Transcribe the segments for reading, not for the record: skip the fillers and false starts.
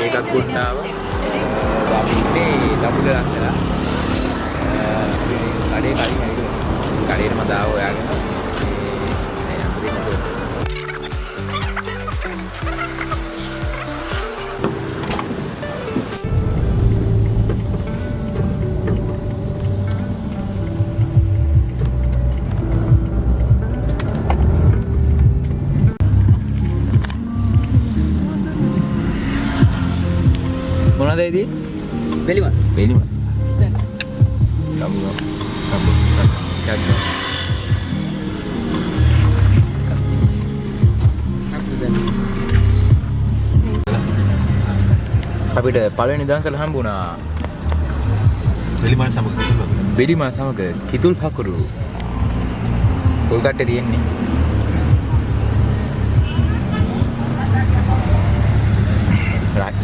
ඒකක් ගොන්න ආවා. අපි ඉන්නේ දඹුල්ල රන්දලා. කඩේ කලින් ඇවිල්ලා. කඩේටම දාව හොයාගෙන මේ යන්න දෙන්න ඕනේ. මොනවද ඉතින්? බෙලිමල්. බෙලිමල්. ඉතින්. ගමු. අපිට පළවෙනි දවසල හම්බුණා බෙලිමල් සමග කිතුල් පකුරු. පොල් කට්ටේ තියෙන්නේ. right.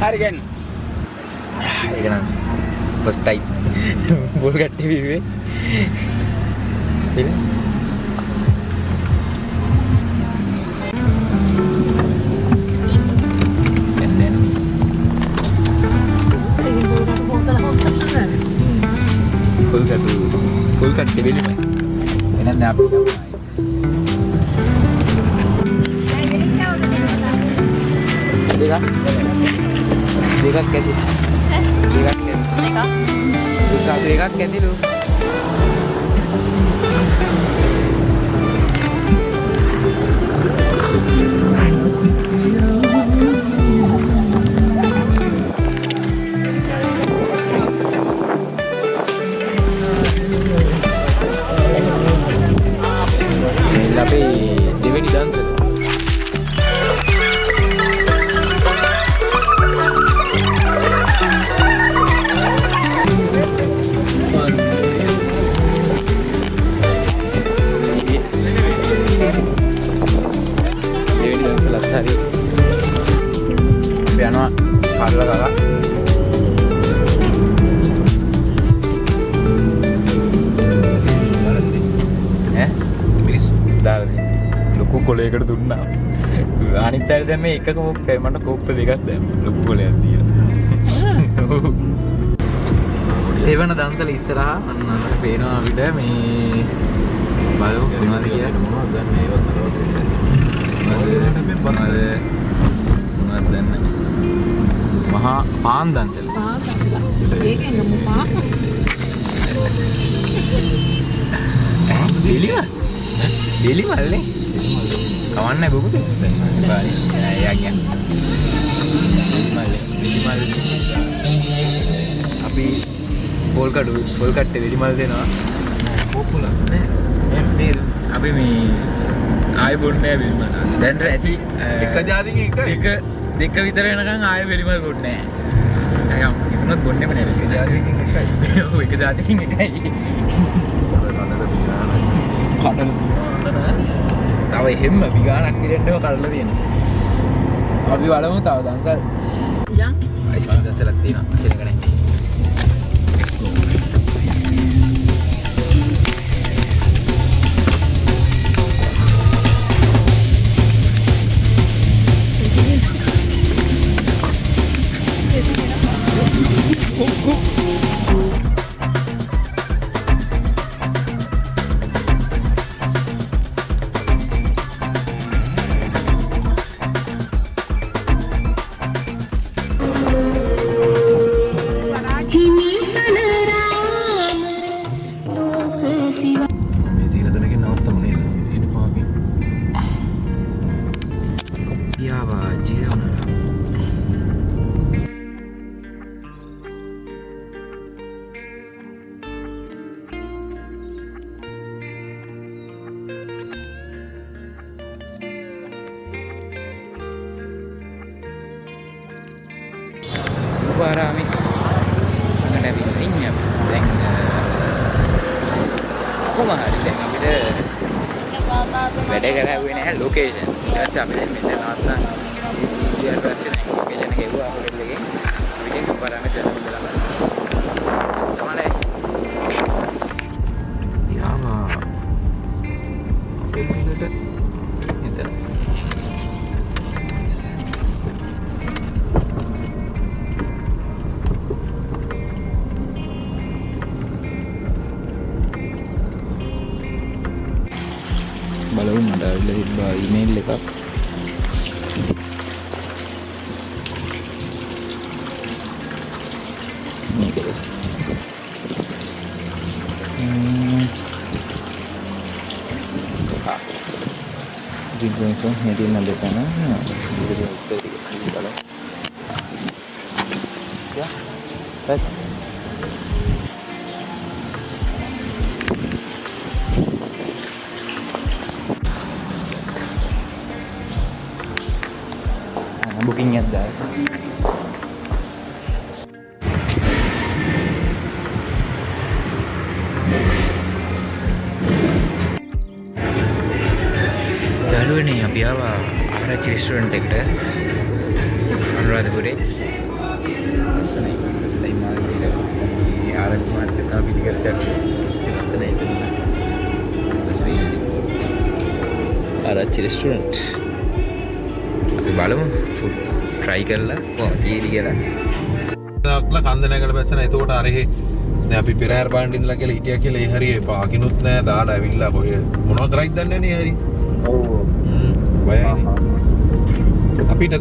hari kan ඒක නම් first time බෝල් කට්ටේ විවේ ඉතින් full කට්ටේ බෙලිම එහෙනම් දැන් අපි යමු දෙකක් කැදි දෙකක් කැදිලු අපි දෙවෙනි දන්සල යනවා කල්ලා කරා ඈ මිස් දාලා ලොකු කොලයකට දුන්නා අනිත් අය දැන් මේ එක කෝප්පේ මට කෝප්ප දෙකක් දැම්මා ලොකු කොලයක් තියලා දෙවන දන්සල ඉස්සරහා අන්න අපිට පේනවා අපිට මේ බලමු මොනවද කියලා මොනවද දැන් මේවත් මහා පාන් දන්සල ඒකෙන් ගමු පාන් බෙලිමල්නේ කවන්නේ බබුද බායි යාගියන් බෙලිමල් අපි පොල් කට්ටේ බෙලිමල් දෙනවා පොපුල නේ අපි මේ ආයෙ බොන්නේ බෙලිමල් දැන් ඇති එක જાතියක එක දෙක විතර වෙනකන් ආයෙ බෙලිමල් බොන්නේ නැහැ. අය හිතනොත් බොන්නේම නැහැ. එක જાතියකින් එකයි. ඔව් එක જાතියකින් එකයි. කඩල තව එහෙම විගානක් විරෙන්නව කඩලා තියෙනවා. අපි බලමු තව දන්සල්. යන්. අයිස්ක්‍රීම් දන්සලක් තියෙනවා. සෙනග නැහැ. Barami അങ്ങനെ വിരിഞ്ഞ කොහොමහරි දැන් අපිට වැඩ කරාවේ නැහැ ලොකේෂන් ඊට පස්සේ අපිට මෙතන නවත්තා ඊට පස්සේ දැන් ලොකේෂන් එක ගෙවුවා හොටෙල් එකේ අපිට බාරාමේ දැන් ඉඳලා තමයි යාවා බලමු මට ආවිල්ලා ඊමේල් එකක්. මේක. Dibuat ini nanti kan, ya, baik. Bookingnya dah. නේ අපි ආවා ආරච්චි රෙස්ටුරන්ට් එකට අනුරාධපුරේ. ලස්සනයි ලස්සනයි මාර්ගයේ ආරච්චි මාර්කට් එක පිටිකරට ලස්සනයි ඒක. ආරච්චි රෙස්ටුරන්ට් අපි බලමු ෆුඩ් try කරලා කොහොමද කියලා. දාක්ලා කන්දනකට බැස්සන. එතකොට අර එහෙ දැන් අපි පෙරහැර බාණ්ඩ ඉඳලා කියලා හිටියා කියලා ඒ හරිය පාකිනුත් නෑ දාලා ඇවිල්ලා කොහෙ මොනවද කරයිද දන්නේ නේ හරිය. ඔව්. අපිට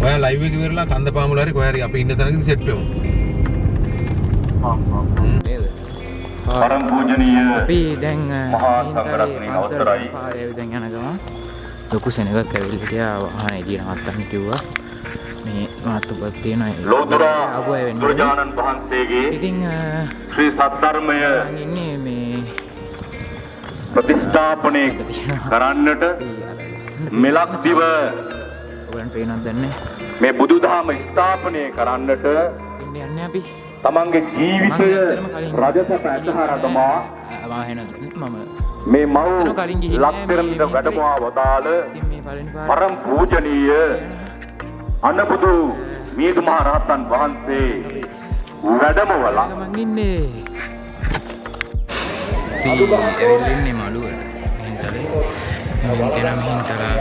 ඔයා ලයිව් එක ඉවරලා කන්ද පාමුල හරි කොහේ හරි අපි ඉන්න තැනකදී සෙට් වෙමු. පරම පූජනීය අපි දැන් මහා සංඝරත්නයේ අවසරයි පාරේ දැන් යන ගමන් ලොකු සෙනගක් ඇවිල්ලා හිටියා වාහන එළිය නවත්තන්න කිව්වා. මේ මාතුපත් තියෙන ලෝතර බුදුරජාණන් වහන්සේගේ ඉතින් ශ්‍රී සද්ධර්මය ඉන්නේ මේ ප්‍රතිස්ථාපනය කරන්නට මෙලක් දිව ඔයන් පේනවද දන්නේ මේ බුදුදහම ස්ථාපනය කරන්නට යන්නේ අපි තමන්ගේ ජීවිතය රජසප ඇතහරදමා මම මේ මව් ලක්තරමිට වැඩමවා වදාළ පරම පූජනීය අනුබුදු මිහිඳු මහ රහතන් වහන්සේ වැඩමවලා මං ඉන්නේ එවෙලින්නේ මළුවට හින්තලේ මෙතන හින්තලා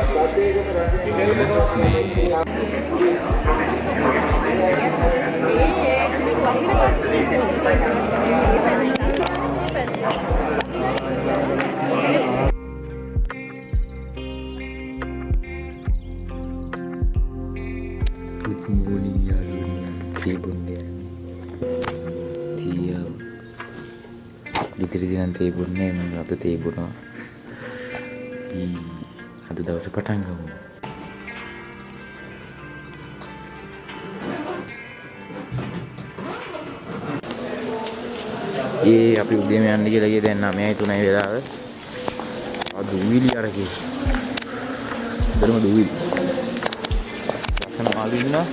ඉතිරි දිනන් තේබුන්නේ මම අද තේබුණා. අද දවසේ පටන් ගමු. අපි උදේම යන්න කියලා ගියේ දැන් 9:03 වෙලාව. දුවිලි අරගේ. බරම දුවිලි. ලස්සන මාළු ඉන්නවා.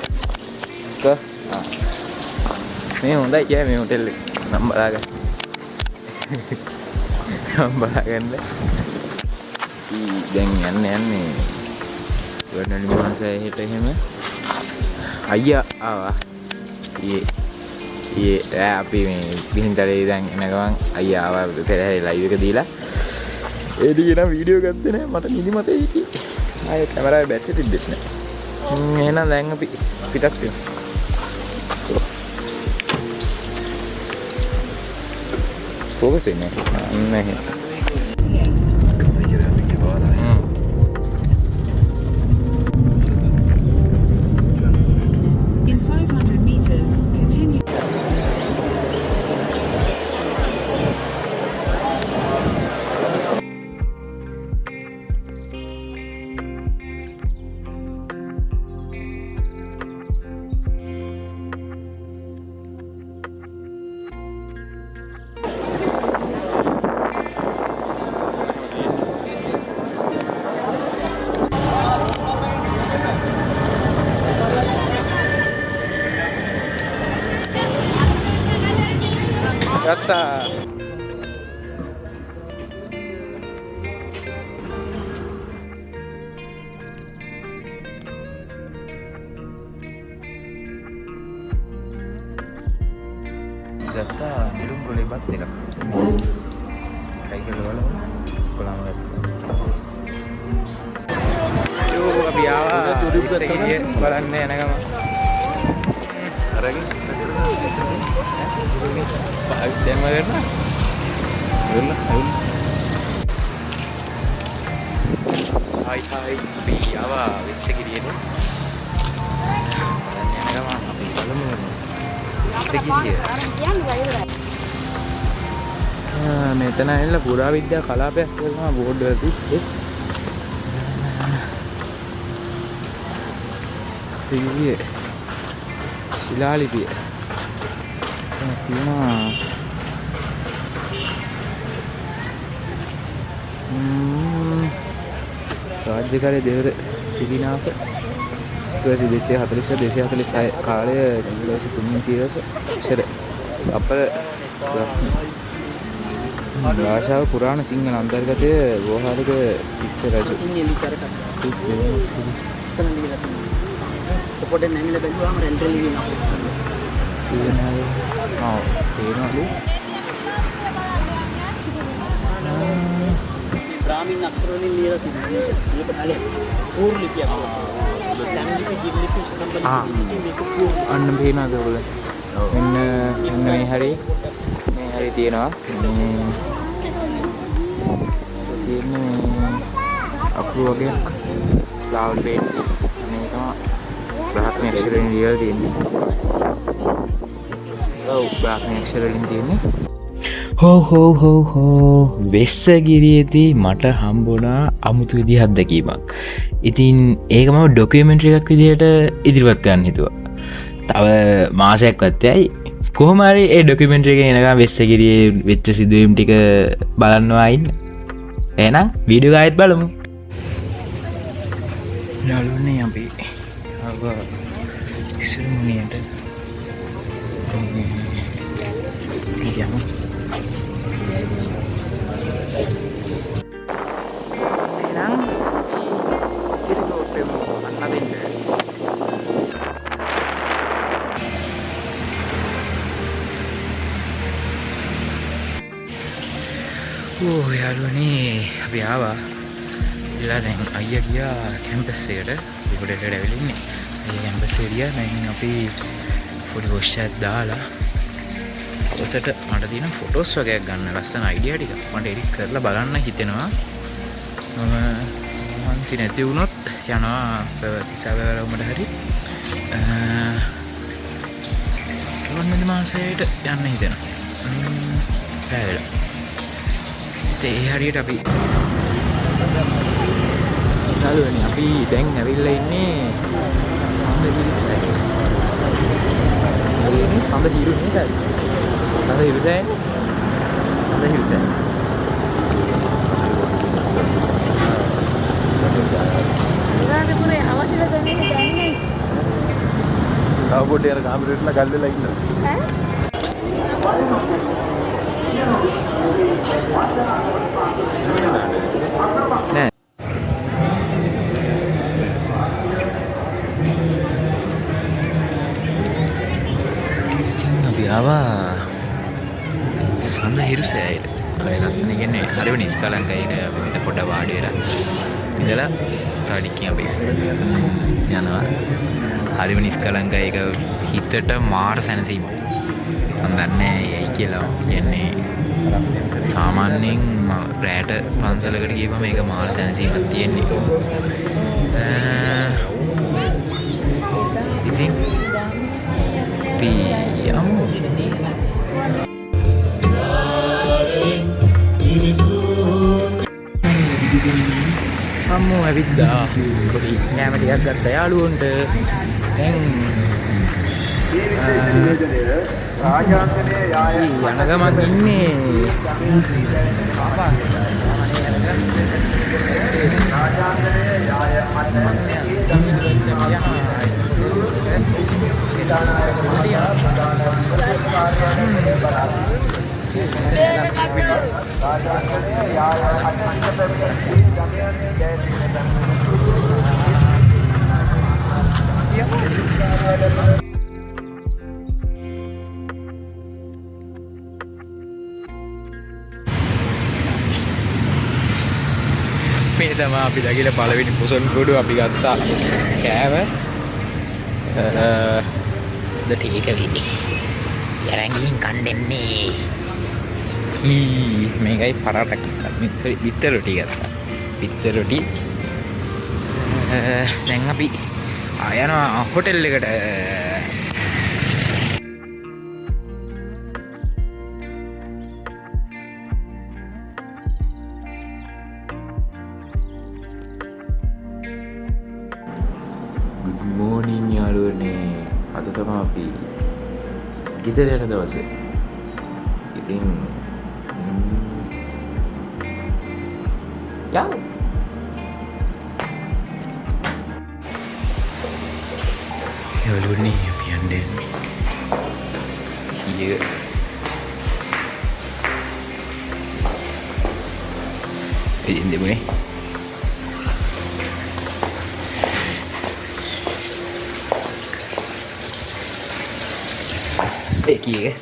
මේ හොඳයි කිය මේ හොටෙල් එක. නම් බලාගන්න. බලගන්න දැන් යන්නේ වර්ණලි මහසය හෙට එහෙම අයියා ආවා ඊයේ අපි මේ බිහින්තරේ දැන් එන ගමන් අයියා ආවා පෙරහැරේ ලයිව් එක දීලා ඒ දිගේ නම් වීඩියෝ ගත්තේ නැහැ මට නිදිමතේ හිටියේ ආයේ කැමරාවේ බැටරි තිබෙත් නැහැ එහෙනම් දැන් අපි පිටත් වෙමු Focus ini, नहीं. In 500 meters, continue. Kata Kata belum boleh batik lah. Kayak gitu lah. Pulang lagi. Yo, biasa. Saya balan ni nak apa? Ada lagi? දැන් වලට Hai අපි ආවා වෙස්සගිරියට. දැන් යන ගමන් අපි බලමු වෙස්සගිරිය. මෙතන ඇවිල්ලා පුරාවිද්‍යා කලාපයක් කියලා බෝඩ් වල තිස්සේ. සිවිය ශිලාලිපිය. තියෙනවා රාජ්‍යකාරී දෙවර සිරිනාක ස්තුවැසි 246 කාලය ස්තුවැසි පුණ්‍ය සීරස අක්ෂර අපල භාෂාව පුරාණ සිංහල අන්තර්ගතය වෝහාලික තිස්ස රජු පොඩ නැමිලා බැලුවාම රෙන්ටල් වෙනවා සීනාව තේරෙනවලු බ්‍රාහ්මීන් අක්ෂර වලින් ලියලා තිබුණා. මේක බලේ පූර්ණ ලිපියක්. දැන් ලිපි කිලිපි සම්බන්ධ මේක පූර්ණ. අන්න පේනවාද ඔයගොල්ලෝ? මෙන්න මේ හරි තියෙනවා. මේ තියෙන්නේ අකුරු වගේක් ලාවල් පේන්නේ. මේ තමයි බ්‍රාහ්මී අක්ෂරයෙන් ලියලා තියෙන්නේ. ඔව් බ්‍රාහ්මී අක්ෂර වලින් තියෙන්නේ. හෝ වෙස්සගිරියේදී මට හම්බුණා අමුතු විදිහ අත්දැකීමක්. ඉතින් ඒක මම ඩොකියුමෙන්ටරි එකක් විදිහට ඉදිරිපත් කරන්න හිතුවා. තව මාසයක්වත් යයි. කොහොම හරි ඒ ඩොකියුමෙන්ටරි එකේ එනකම් වෙස්සගිරියේ වෙච්ච සිදුවීම් ටික බලන්නවා ඉන්න. එහෙනම් වීඩියෝ එකත් බලමු. යාළුවනේ අපි ආව ඉස්සරමුණියට යමු. යාළුවනේ අපි ආවා ඉලා දැන් අයියා ගියා කැම්පස් එකට ඉබඩට ඇවිල්ලා අයියා කැම්පස් එකට ගියා දැන් අපි පොඩි වොෂ් එකක් දාලා ඔසට මට තියෙන ෆොටෝස් වගේක් ගන්න ලස්සන අයිඩියා ටිකක් මට එඩිට් කරලා බලන්න හිතෙනවා මම මහන්සි නැති වුණොත් යනවා ප්‍රතිසාවවලුමට හරි තුන්වෙනි මාසයට යන්න හිතෙනවා පැයලා ඒ හරියට අපි යාළුවනේ අපි දැන් ඇවිල්ලා ඉන්නේ සඳහිරිසෑය. මේ සඳහිරු නේද? සඳහිරිසෑය. සඳහිරිසෑය. පුරේ අවතිල දෙන්නේ දැන්නේ. තව පොඩි යන කාමරේටලා ගල්ලලා ඉන්නවා. නෑ ඉතින් අපි ආවා සඳහිරුසෑයට. හරි ලස්සන කියන්නේ හරිම නිස්කලංකයි. ඒක අපි මෙතන පොඩ වාඩි වෙලා ඉඳලා තාඩික්කින් අපි යනවා. හරිම නිස්කලංකයි. ඒක හිතට මාර සැනසීමක්. මම දන්නේ ඇයි කියලා. කියන්නේ සාමාන්‍යයෙන් රැට පන්සලකට ගියම මේක මාර සැනසීමක් තියෙන්නේ. ඉතින් අපි යමු. අම්මෝ ඇවිද්දා. පොඩි කැම ටිකක් ගත්තා යාළුවන්ට. දැන් රාජාංගනේ යාය යන ගමන් ඉන්නේ රාජාංගනේ යාය මේ තමයි අපි දගිල පළවෙනි පොසොන් කුඩු අපි ගත්තා කෑම ද ටික වෙයි යරංගින් කණ්ඩෙන්නේ මේකයි පරාටක් බිත්තර රොටි ගත්තා බිත්තර රොටි දැන් අපි යනවා හොටෙල් එකට. Good morning යාළුවනේ. අද තමයි අපි ගෙදර යන දවසේ. ඉතින් යමු. යාළුවනේ අපි යන්නේ. කීයක එන්නේ මොනේ? කීයක?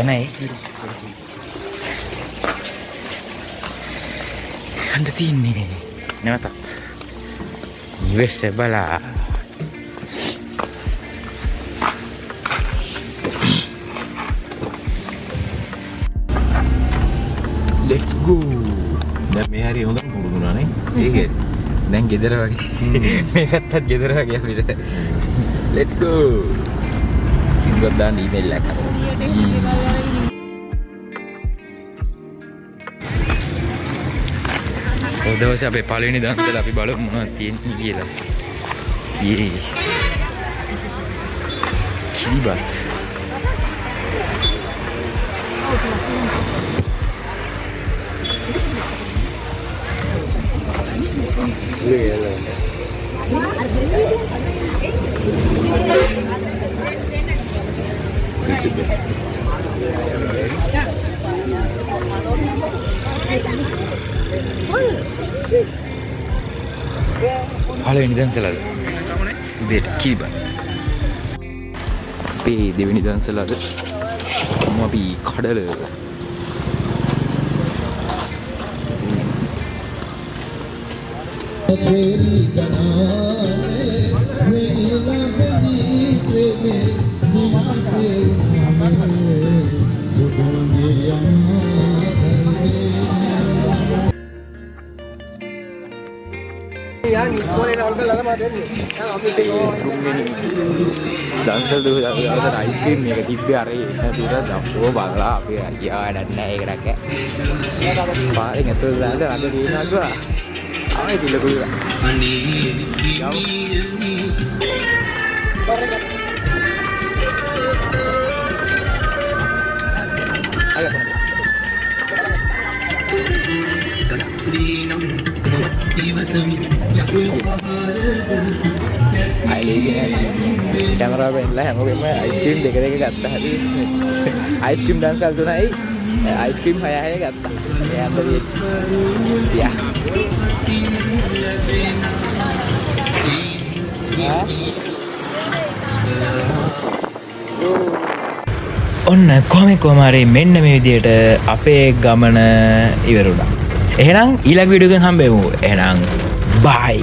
යනයි. අන්න තියන්නේ නැවතත් ඉවෙස්ස බලා. Let's go. දැන් මේ හරිය හොඳට පුරුදුනා නේ. ඒක දැන් ගෙදර වගේ. මේ පැත්තත් ගෙදර වගේ අපිට. Let's go. සිංගොත් දාන්න ඊමේල් එකක්. ඔය දවසේ අපේ පළවෙනි දවසේ අපි බලමු මොනවද තියෙන්නේ කියලා. කිරිබත්. පළවෙනි දන්සලද උදේට කිරිබත්. අපේ දෙවෙනි දන්සලද අපි කඩල. දන්සල් දුක අයිස්ක්‍රීම් එක තිබ්බේ අර එන දුර දම්පුව බංලා අපි අයියා වැඩක් නැහැ ඒකට කෑ. පාරෙන් ඇතුළට දාලා අද දිනනවා කිව්වා. ආයෙ දිලකුයි. කැමරාව වෙන්නලා හැමෝගෙම අයිස්ක්‍රීම් දෙක ගත්තා. හරි අයිස්ක්‍රීම් දන්සල් තුනයි අයිස්ක්‍රීම් 6 ගත්තා. ඒ අන්දරිය යා ඔන්න කොහොම හරි මෙන්න මේ විදියට අපේ ගමන ඉවරුණා. එහෙනම් ඊළඟ වීඩියෝ එකෙන් හම්බෙමු. එහෙනම් බයි.